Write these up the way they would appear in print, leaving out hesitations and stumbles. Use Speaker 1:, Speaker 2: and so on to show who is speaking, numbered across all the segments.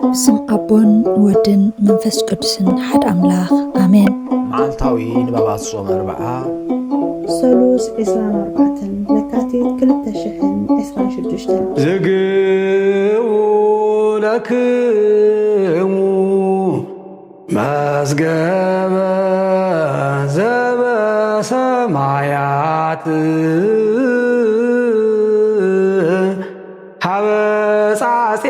Speaker 1: بسم أبون ودن منفس قدسن حد أملاخ آمين.
Speaker 2: معلتاوي نبابات صوم 4
Speaker 3: سلوس إسران 4 لكاتيت كلتا شحن إسران شدشتن
Speaker 4: زقوا لكمو مزقب زب سمايات حبس عسي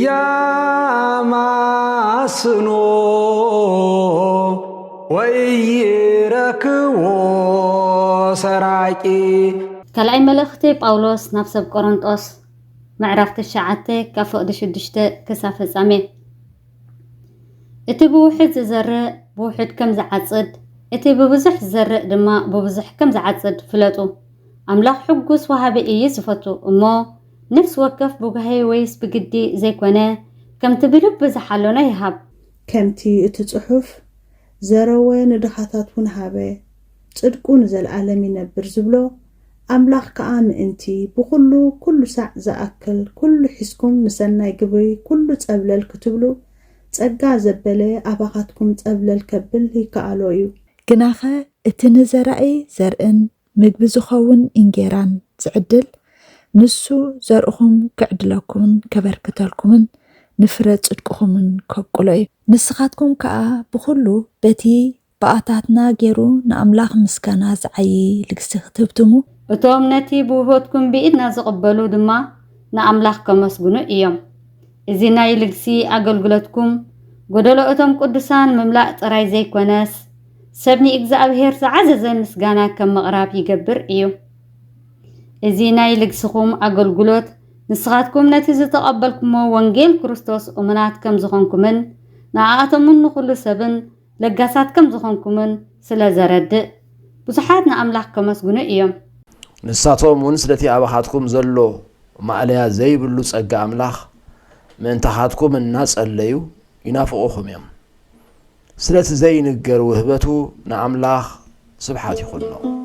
Speaker 4: يا ماسنو ويركو سراكي
Speaker 5: كالعي ملختي باولوس نفس بقرنطوس معرفت الشعاتي كفوق دشدشت كسافة سامي اتي بوحد زرق بوحد كم زعصد اتي ببزح زرق دما ببزح كم زعصد فلتو أملاح حقوس وهابي إيه زفتو أمو نفس وقف بوغهي ويس بقدي زي كونه كم تبلو بزحالونا يهاب
Speaker 3: كمتي اتتصحف زروي ندخاتاتون هابي صدقون زل عالمي نبر زبلو أملاح كأم انتي كل ساعة زأكل كل حسكم نسناي قبري كل تقبلل كتبلو تقع زبلي أباقاتكم تقبلل كبل هي كالويو
Speaker 1: جناخة اتنزرعي زرقن مجب زخون إنجيران تعدل نسو زرقهم كعدلكم كبركتالكم نفرد صدقكم كبقلعي نسخاتكم كأ بخلو بتي بقاتاتنا جيرو نأملاخ مسكانا زعي لكسخ تبتمو
Speaker 5: እቶም ነቲ ብውህቦትኩም ብኢድና ዝቕበሉ ድማ ንኣምላኽ ከመስግኑ እዮም እዚ ናይ ልግሲ ኣገልግሎትኩም ጎደሎ እቶም ቅዱሳን ምምላእ ጥራይ ዘይኮነስ ሰብኒ እግዚኣብሔር ዝዓዘዘ ምስጋና ከም ምቕራብ ይገብር እዩ እዚ ናይ ልግስኹም ኣገልግሎት ንስኻትኩም ነቲ ዝተቐበልኩሞ ወንጌል ክርስቶስ እሙናት ከም ዝኾንኩምን ንኣኣቶምን ንኹሉ ሰብን ለጋሳት ከም ዝኾንኩምን ስለ ዘረድእ ብዙሓት ንኣምላኽ ከመስግኑ እዮም
Speaker 2: نساتهم ونسلتي أباخاتكم زلو ماليا زي بلو ጸጋ أملاخ من تخاتكم الناس الليو ينافقوهم يم سلت زي نقر وهبتو نأملاخ سبحاتي خلنا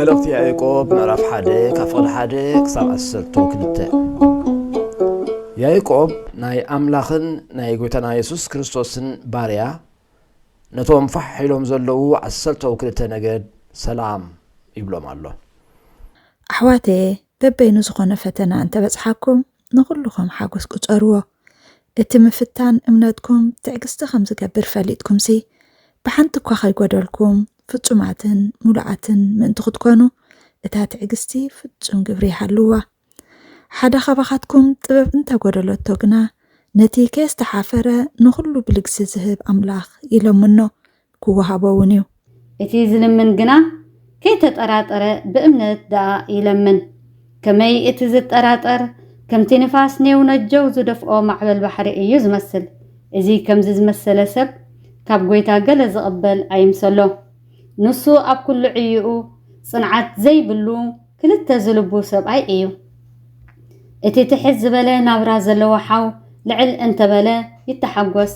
Speaker 2: ملغتي يعقوب معرف حدا كفل حدا كسر أسلتو كلته يعقوب ناي أملاخن ناي قوتنا يسوس كريستوسن باريا نتوم فحيلهم زلو أسلتو كلته نجد سلام يبلوم الله
Speaker 1: أحواتي ببينو زخونة فتنا أنت بصحاكم نقولكم حاجوس كتروه اتمفتان امناتكم تعكستخم زكبر فاليتكم سي بحنتكو خاي قدركم ፍጹማትን ሙሉዓትን ምእንቲ ክትኮኑ እታ ትዕግስቲ ፍጹም ግብሪ ይሃልዋ ሓደ ኸባኻትኩም ጥበብ እንተጎደለቶ ግና ነቲ ከስተሓፈረ ንኹሉ ብልግሲ ዝህብ ኣምላኽ ይለምኖ ክወሃቦ እውን እዩ
Speaker 5: እቲ ዝልምን ግና ከይተጠራጠረ ብእምነት ደኣ ይለምን ከመይ እቲ ዝጠራጠር ከምቲ ንፋስ ኔው ነጀው ዝደፍኦ ማዕበል ባሕሪ እዩ ዝመስል እዚ ከምዚ ዝመሰለ ሰብ ካብ ጎይታ ገለ ዝቕበል ኣይምሰሎ نسو أب كل عيو صنعت زي بلو كلتا زلبو سبعي ايو اتي تحز بلا نابرا زلوحاو لعل انت بلا يتحقوس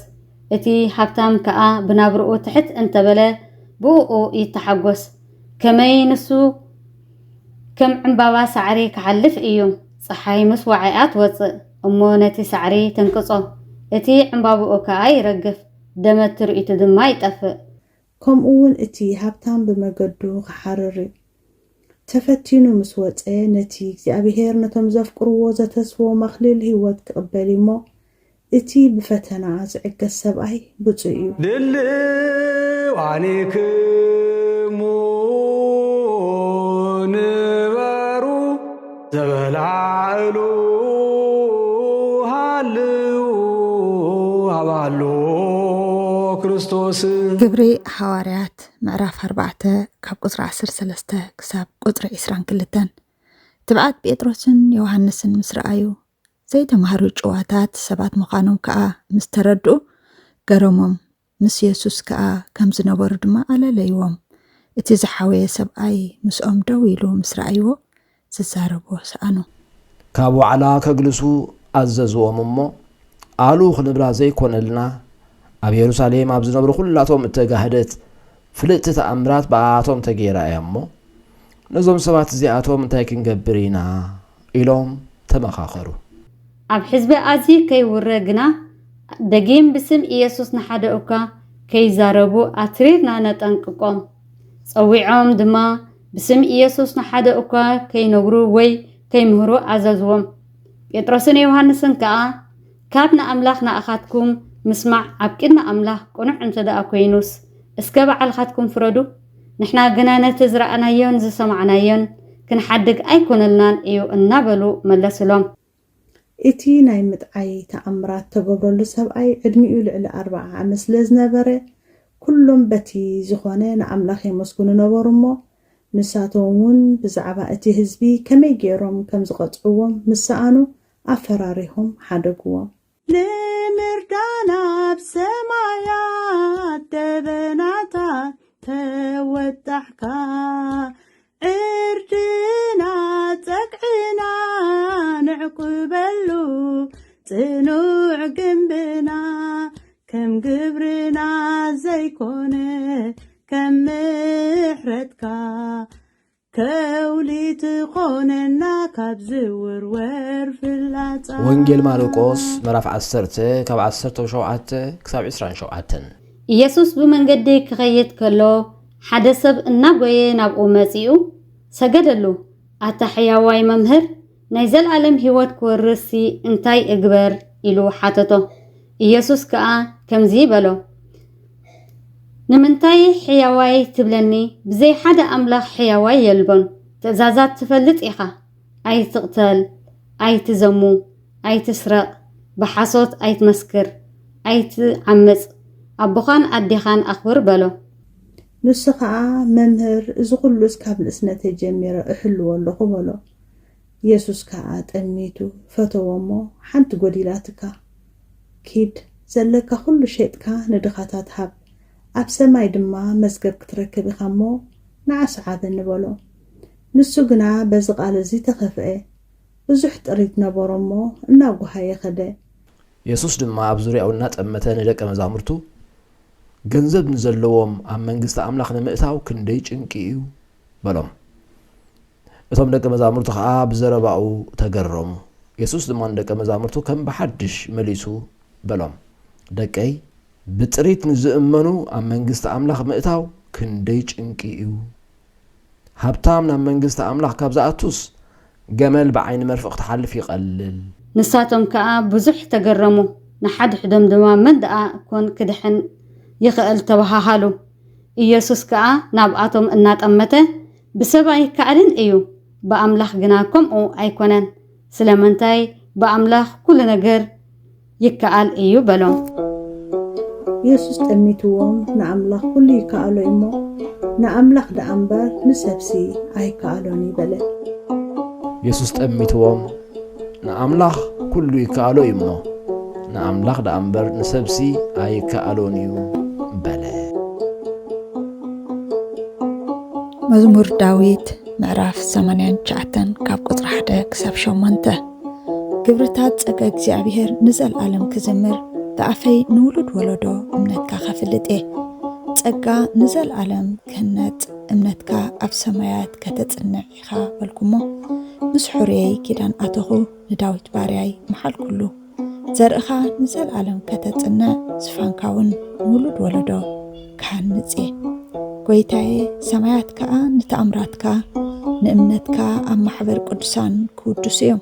Speaker 5: اتي حبتام كأ بنابرؤو تحت انت بلا بوؤو يتحقوس كمي نسو كم عمبابا سعري كحلف ايو صحاي مسوعيات وصء امو نتي سعري تنقصو اتي عمبابو كأي رقف دمتر يتدماي تفق
Speaker 3: كم أول إتي هبتان بمجدو خحرري تفتينو مسوات نتي زابيهر نتم زفقرو زتسو مخليل هيوت كقبالي مو إتي بفتنا زعق السبعي بطيئو
Speaker 4: دلي وعنيكمو نبارو زبلعلو هالو هبالو كريستوس
Speaker 1: ግብሪ حواريات معراف 4 كاب قطر 13 كساب قطر 22 تبعات بيتروسن يوحنسن مسرأيو زي تمهرو جواتات سبات مقانون كأ مستردو قرمم مس يسوس كأ كم زنبرو دما على ليوم اتي زحاوية سبعي مسؤوم دويلو مسرأيو ዝዛረብዎ ሰኣኑ
Speaker 2: ካብ ዋዕላ ከግልሱ ኣዘዝዎም እሞ ኣሉ ክንብላ ዘይኮነልና ኣብ ኢየሩሳሌም ኣብ ዝነብሩ ኩላቶም እተጋህደት ፍልጥቲ ተኣምራት ብኣቶም ተገይራ እያ እሞ ነዞም ሰባት እዚኣቶም እንታይ ክንገብር ኢና ኢሎም ተመኻኸሩ።
Speaker 5: ኣብ ሕዝቢ ኣዝዩ ከይውረ ግና ደጊም ብስም ኢየሱስ ንሓደ እኳ ከይዛረቡ ኣትሪርና ነጠንቅቆም። ፀዊዖም ድማ ብስም ኢየሱስ ንሓደ እኳ ከይነግሩ ወይ ከይምህሩ ኣዘዝዎም። ጴጥሮስን ዮሃንስን ከዓ ካብ ንኣምላኽ ንኣኻትኩም ምስማዕ ኣብ ቅድሚ ኣምላኽ ቁኑዕ እንተደኣ ኮይኑስ እስከ በዓልኻትኩም ፍረዱ። ንሕና ግና ነቲ ዝረኣናዮን ዝሰማዕናዮን ክንሓድግ ኣይኮነልናን እዩ እናበሉ መለስሎም።
Speaker 3: እቲ ናይ ምጥዓይ ተኣምራት ተገብረሉ ሰብኣይ ዕድሚኡ ልዕሊ 40 ዓመት ስለ ዝነበረ ኩሎም በቲ ዝኾነ ንኣምላኽ የመስግኑ ነበሩ እሞ ንሳቶም እውን ብዛዕባ እቲ ህዝቢ ከመይ ገይሮም ከም ዝቐፅዕዎም ምስኣኑ ኣፈራሪሆም ሓደግዎም። ንምርዳና ኣብ ሰማያት ደበናታት ተወጣሕካ ዕርድና ፀቅዕና ንዕቁበሉ ጽኑዕ ግንብና ከም ግብርና ዘይኮነ ከም ምሕረትካ ከውሊት ኾነና ካብ ዝውርወር ፍላጻ።
Speaker 2: ወንጌል ማርቆስ ምዕራፍ 10 ካብ 17 ክሳብ 27
Speaker 5: ኢየሱስ ብመንገዲ ክኸይድ ከሎ ሓደ ሰብ እናጎየ ናብኡ መጺኡ ሰገደሉ። ኣታ ሕያዋይ መምህር ናይ ዘለዓለም ህይወት ክወርሲ እንታይ እግበር ኢሉ ሓተቶ። ኢየሱስ ከዓ ከምዚ በሎ፣ ንምንታይ ሕያዋይ ትብለኒ? ብዘይ ሓደ ኣምላኽ ሕያዋይ የልቦን። ትእዛዛት ትፈልጥ ኢኻ፣ ኣይትቕተል፣ ኣይትዘሙ፣ ኣይትስረቕ፣ ብሓሶት ኣይትመስክር፣ ኣይትዓምፅ፣ ኣቦኻን ኣዴኻን ኣኽብር በሎ።
Speaker 3: ንሱ ከዓ መምህር እዚ ኩሉስ ካብ ልእስነተ ጀሚረ እሕልዎ ኣለኹ በሎ። ኢየሱስ ከዓ ጠሚቱ ፈተዎ እሞ ሓንቲ ጎዲላትካ ኪድ ዘለካ ኩሉ ሸጥካ ንድኻታት ሃብ ኣብ ሰማይ ድማ መዝገብ ክትረክብ ኢኻ እሞ ንዓስዓበኒ በሎ። ንሱ ግና በዚ ቃል እዚ ተኸፍአ ብዙሕ ጥሪት ነበሮ እሞ እናጓሃየ ኸደ።
Speaker 2: ኢየሱስ ድማ ኣብ ዙርያኡ እናጠመተ ንደቀ መዛሙርቱ ገንዘብ ንዘለዎም ኣብ መንግስቲ ኣምላኽ ንምእታው ክንደይ ጭንቂ እዩ በሎም። እቶም ደቀ መዛሙርቱ ከዓ ብዘረባኡ ተገረሙ። ኢየሱስ ድማ ንደቀ መዛሙርቱ ከም ብሓድሽ መሊሱ በሎም፣ ደቀይ ብጥሪት ንዝእመኑ ኣብ መንግስቲ ኣምላኽ ምእታው ክንደይ ጭንቂ እዩ። ሃብታም ናብ መንግስቲ ኣምላኽ ካብ ዝኣቱስ ገመል ብዓይኒ መርፍቕ ትሓልፍ ይቐልል።
Speaker 5: ንሳቶም ከዓ ብዙሕ ተገረሙ። ንሓድሕዶም ድማ መን ደኣ ኮን ክድሕን ይኽእል ተባሃሃሉ። ኢየሱስ ከዓ ናብኣቶም እናጠመተ ብሰብ ኣይከኣልን እዩ፣ ብኣምላኽ ግና ከምኡ ኣይኮነን። ስለምንታይ ብኣምላኽ ኩሉ ነገር ይከኣል እዩ በሎም።
Speaker 3: ኢየሱስ ጠሚትዎም ንኣምላኽ ኩሉ ይከኣሎ እሞ ንኣምላኽ ደኣ እምበር ንሰብሲ ኣይከኣሎን ይበለ።
Speaker 2: ኢየሱስ ጠሚትዎም ንኣምላኽ ኩሉ ይከኣሎ እሞ ንኣምላኽ ደኣ እምበር ንሰብሲ ኣይከኣሎን እዩ በለ።
Speaker 1: መዝሙር ዳዊት ምዕራፍ 89 ካብ ቁጥሪ 1 ክሳብ 8 ግብርታት ፀጋ እግዚኣብሔር ንዘለዓለም ክዝምር ብኣፈይ ንውሉድ ወለዶ እምነትካ ከፍልጥ እየ። ፀጋ ንዘለዓለም ክህነጥ እምነትካ ኣብ ሰማያት ከተጽንዕ ኢኻ በልኩሞ። ምስ ሕርየይ ኪዳን ኣተኹ ንዳዊት ባርያይ መሓልኩሉ። ዘርእኻ ንዘለዓለም ከተጽንዕ ዝፋንካ እውን ንውሉድ ወለዶ ክሃንጽ እየ። ጎይታዬ ሰማያት ከዓ ንተኣምራትካ ንእምነትካ ኣብ ማሕበር ቅዱሳን ክውድሱ እዮም።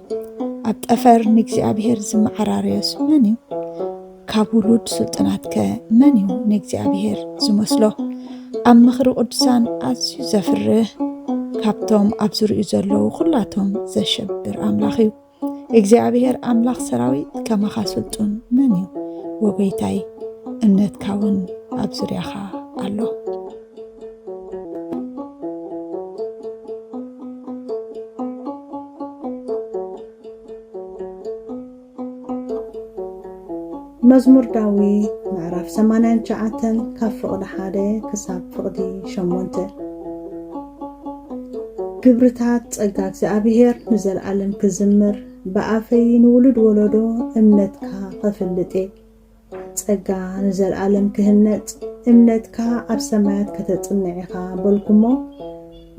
Speaker 1: ኣብ ጠፈር ንእግዚኣብሔር ዝመዓራርዮስ መን እዩ? ካብ ውሉድ ስልጥናትከ መን እዩ ንእግዚኣብሔር ዝመስሎ? ኣብ ምኽሪ ቅዱሳን ኣዝዩ ዘፍርህ ካብቶም ኣብ ዙርዩ ዘለዉ ኩላቶም ዘሸብር ኣምላኽ እዩ። እግዚኣብሔር ኣምላኽ ሰራዊት ከማኻ ስልጡን መን እዩ? ወጎይታይ እምነትካ እውን ኣብ ዙርያኻ ኣሎ።
Speaker 3: መዝሙር ዳዊት ምዕራፍ 89 ካብ ፍቕዲ 1 ክሳብ ፍቕዲ 8 ግብርታት ጸጋ እግዚአብሔር ንዘለዓለም ክዝምር በአፈይ ንውልድ ወለዶ እምነትካ ከፍልጤ ጸጋ ንዘለዓለም ክህነጽ እምነትካ ኣብ ሰማያት ከተጽንዕኻ በልኩሞ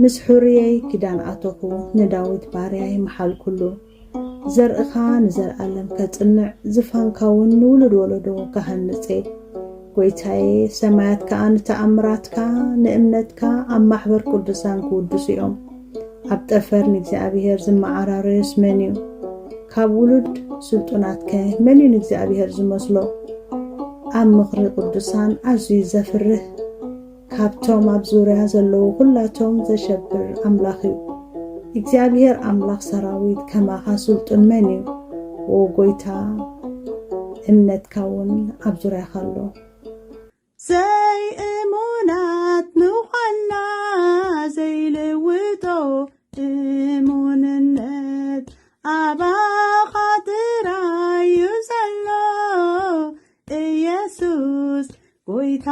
Speaker 3: ምስ ሕርየይ ኪዳን ኣተኹ ንዳዊት ባርያይ መሓል ኩሉ ዘርእኻ ንዘለዓለም ከጽንዕ ዝፋንካውን ንውልድ ወለዶ ካህንጼ ጎይታዬ ሰማያትካ ንተኣምራትካ ንእምነትካ ኣብ ማሕበር ቅዱሳን ክውድሱ እዮም ኣብ ጠፈር ንእግዚአብሔር ዝመዓራረዩስ መን እዩ ካብ ውሉድ ስልጡናትከ መን እዩ ንእግዚአብሔር ዝመስሎ ኣብ ምኽሪ ቅዱሳን ኣዝዩ ዘፍርህ ካብቶም ኣብ ዙርያ ዘለዉ ኩላቶም ዘሸብር ኣምላኽ እዩ እግዚአብሔር ኣምላኽ ሰራዊት ከማኻ ስልጡን መን እዩ ወጎይታ እምነትካ እውን ኣብ ዙርያኻ ኣሎ ዘይ እሙናት ምዃንና ዘይልውጦ እሙንነት ኣባኻ ጥራዩ ዘሎ ኢየሱስ ጎይታ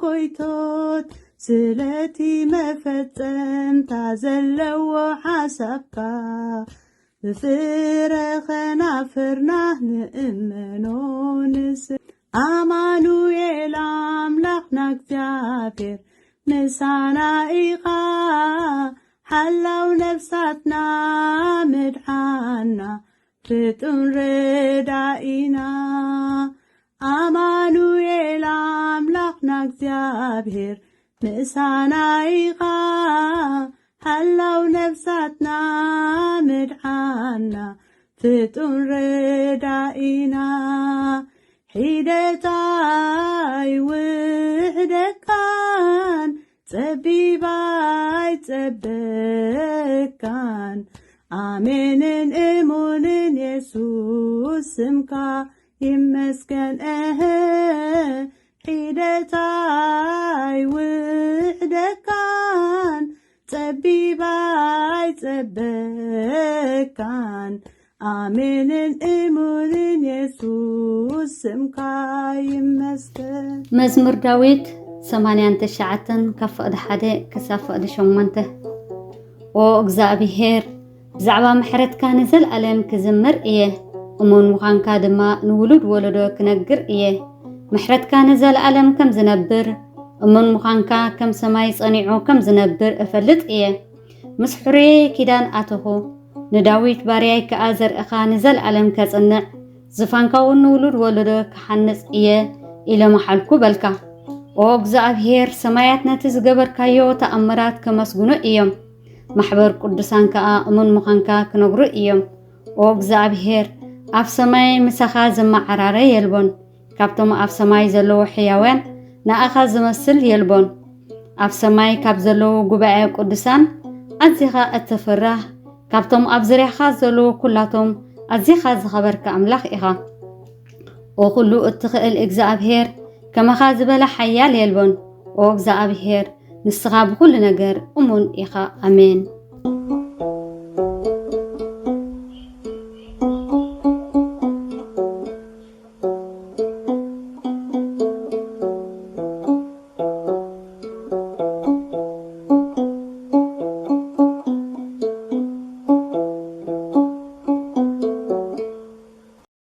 Speaker 3: ጎይቶት ስለቲ መፈጸምታ ዘለዎ ሓሳብካ ብፍረኸና ፍርና ንእመኖ ንስ አማኑኤል አምላክና እግዚአብሔር ምሳና ኢኻ ሓላው ነፍሳትና ምድሓና ፍጡን ረዳኢና አማኑኤል አምላክና እግዚአብሔር ምሳና ኢኻ ሓላው ነፍሳትና ምድሓና ፍጡን ረዳኢና ሒደታይ ውሕደካን ጸቢባይ ጸበካን አሜንን እሙንን ኢየሱስ ስምካ ይመስገን ሒደታይ ውሕደካን ጸቢባይ ጸበካን አሜንን እሙንን ኢየሱስ ስምካ ይመስገን
Speaker 5: መዝሙር ዳዊት 89 ካብ ፍቕዲ 1 ክሳብ ፍቕዲ 8 ኦ እግዚአብሔር ብዛዕባ ምሕረትካ ንዘለዓለም ክዝምር እየ እሙን ምዃንካ ድማ ንውሉድ ወለዶ ክነግር እየ ምሕረትካ ንዘለዓለም ከም ዝነብር እሙን ምዃንካ ከም ሰማይ ጸኒዑ ከም ዝነብር እፈልጥ እየ ምስ ሕርየይ ኪዳን ኣተኹ ንዳዊት ባርያይ ከኣ ዘርእኻ ንዘለዓለም ከጽንዕ ዝፋንካውን ንውሉድ ወለዶ ክሓንጽ እየ ኢለ መሓልኩ በልካ ኦ እግዚአብሔር ሰማያት ነቲ ዝገበርካዮ ተኣምራት ከመስግኑ እዮም ማሕበር ቅዱሳን ከኣ እሙን ምዃንካ ክነግሩ እዮም ኦ እግዚአብሔር ኣብ ሰማይ ምሳኻ ዝመዓራረ የልቦን ካብቶም ኣብ ሰማይ ዘለዉ ሕያውያን ንኣኻ ዝመስል የልቦን ኣብ ሰማይ ካብ ዘለዉ ጉባኤ ቅዱሳን ኣዝኻ እትፍራህ ካብቶም ኣብ ዙርያኻ ዘለዉ ኩላቶም ኣዝኻ ዝኸበርካ ኣምላኽ ኢኻ ኦ ኩሉ እትኽእል እግዚአብሔር ከመኻ ዝበለ ሓያል የልቦን ኦ እግዚአብሔር ንስኻ ብኩሉ ነገር እሙን ኢኻ አሜን